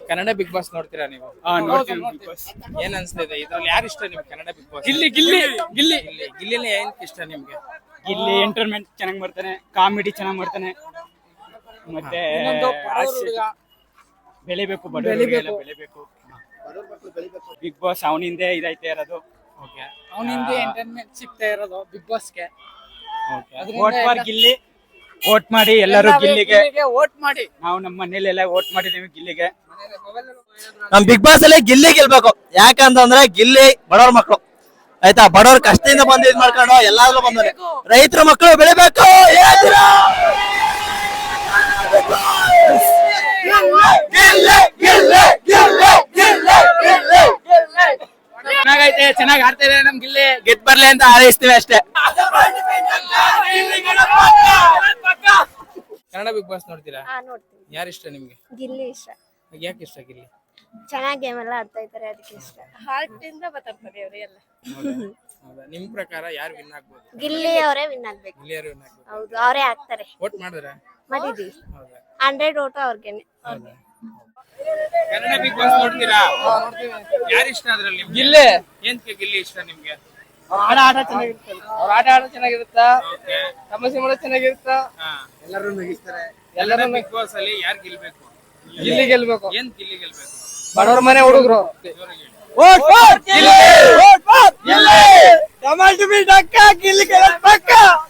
Kannada big boss ನೋಡ್ತೀರಾ ನೀವು? ನೋಡ್ತೀವಿ Big Boss. ಏನ್ ಅನ್ಸ್ತಿದೆ ಇದ್ರಲ್ಲಿ ಯಾರು ಇಷ್ಟ ನಿಮ್ಗೆ ಕನ್ನಡ ಬಿಗ್ ಬಾಸ್? ಗಿಲ್ಲಿ ಗಿಲ್ಲಿ ಗಿಲ್ಲಿ ಗಿಲ್ಲಿಲಿ ಏನ್ ಇಷ್ಟ ನಿಮ್ಗೆ? ಗಿಲ್ಲಿ ಎಂಟರ್ಟೈನ್ಮೆಂಟ್ ಚೆನ್ನಾಗಿ ಮಾಡ್ತಾನೆ, ಕಾಮಿಡಿ ಚೆನ್ನಾಗಿ ಮಾಡ್ತಾನೆ, ಮತ್ತೆ ಬೆಳಿಬೇಕು, ಬಡವರಿಗೆಲ್ಲ ಬೆಳಿಬೇಕು. ಬಿಗ್ ಬಾಸ್ ಅವನಿಂದೆ ಇದೈತೆ ಇರೋದು. ಓಕೆ, ಅವನಿಂದ ಎಂಟರ್ಟೈನ್ಮೆಂಟ್ ಸಿಗ್ತಾ ಇರೋದು ಬಿಗ್ ಬಾಸ್ಗೆ. ವೋಟ್ ಫಾರ್ ಗಿಲ್ಲಿ, ವೋಟ್ ಮಾಡಿ ಎಲ್ಲರೂ ಗಿಲ್ಲಿಗೆ. ವೋಟ್ ಮಾಡಿ. ನಾವು ನಮ್ಮ ಮನೇಲೆಲ್ಲ ವೋಟ್ ಮಾಡಿದೀವಿ ಗಿಲ್ಲಿಗೆ. ನಮ್ ಬಿಗ್ ಬಾಸ್ ಅಲ್ಲಿ ಗಿಲ್ಲಿ ಗೆಲ್ಬೇಕು. ಯಾಕಂತಂದ್ರೆ ಗಿಲ್ಲಿ ಬಡವ್ರ ಮಕ್ಕಳು, ಆಯ್ತಾ? ಬಡವ್ರ ಕಷ್ಟದಿಂದ ಬಂದು ಇದ್ ಮಾಡ್ಕೊಂಡು ಎಲ್ಲಾದ್ರೂ ಬಂದವ್ರೆ. ರೈತರ ಮಕ್ಕಳು ಬೆಳಿಬೇಕು. ಹೇಳ್ತೀರಾ? ಚೆನ್ನಾಗೈತೆ, ಚೆನ್ನಾಗಿ ಆಡ್ತಾ ಇದಾರೆ ನಮ್ ಗಿಲ್ಲಿ. ಗೆದ್ ಬರ್ಲಿ ಅಂತ ಹಾರೈಸ್ತೀವಿ ಅಷ್ಟೇ. ಕನ್ನಡ ಬಿಗ್ ಬಾಸ್ ನೋಡ್ತೀರಾ? ನೋಡ್ತೀನಿ. ಯಾರು ಇಷ್ಟ ನಿಮ್ಗೆ? ಗಿಲ್ಲಿ ಇಷ್ಟ. ಯಾಕೆ ಇಷ್ಟ ಗಿಲ್ಲಿ? ಚೆನ್ನಾಗಿ ಗೇಮ್ ಎಲ್ಲ ಆಡ್ತಾ ಇದ್ದಾರೆ, ಅದಕ್ಕೆ ಇಷ್ಟ. ಹಾರ್ಟ್ ಇಂದ ಮಾತಾಡ್ತಾರೆ ಅವರು ಎಲ್ಲ. ಹೌದಾ? ನಿಮ್ ಪ್ರಕಾರ ಯಾರು ವಿನ್ ಆಗ್ಬೋದು? ಗಿಲ್ಲಿ ಅವರೇ ವಿನ್ ಆಗ್ಬೇಕು. ಗಿಲ್ಲಿ ಯಾರು ವಿನ್ ಆಗ್ಬೋದು? ಹೌದು, ಅವರೇ ಆಗ್ತಾರೆ. ವೋಟ್ ಮಾಡಿದ್ರ? ಮಾಡಿದೀವಿ. ಹೌದಾ? 100 ಓಟು ಅವ್ರಿಗೇನೆ. ಕನ್ನಡ ಬಿಗ್ ಬಾಸ್ ನೋಡ್ತೀರಾ? ಯಾರು ಇಷ್ಟ ಅದ್ರಲ್ಲಿ ನಿಮ್ಗೆ? ಗಿಲ್ಲಿ. ಏನ್ಕೆ ಗಿಲ್ಲಿ ಇಷ್ಟ ನಿಮ್ಗೆ? ಆಟ ಚೆನ್ನಾಗಿರುತ್ತೆ. ಅವ್ರ ಆಟ ಚೆನ್ನಾಗಿರುತ್ತ, ಓಕೆ, ಸಮಸ್ಯೆ ಮಾಡೋದು ಚೆನ್ನಾಗಿರುತ್ತ. ಹಾ. ಎಲ್ಲರೂ ನಗಿಸ್ತಾರೆ. ಕನ್ನಡ ಬಿಗ್ ಬಾಸ್ ಅಲ್ಲಿ ಯಾರು ಗೆಲ್ಬೇಕು? ಗಿಲ್ಲಿ ಗೆಲ್ಬೇಕು. ಏನ್ ಗಿಲ್ಲಿ ಗೆಲ್ಬೇಕು? ಬಡವ್ರ ಮನೆ ಹುಡುಗರು. ಜೋರಾಗಿ ಹೇಳಿ. Vote for Gilli. Vote for Gilli. Tomato beat ಅಕ್ಕ ಗಿಲ್ಲಿ ಗೆಲ್ಲಬೇಕು.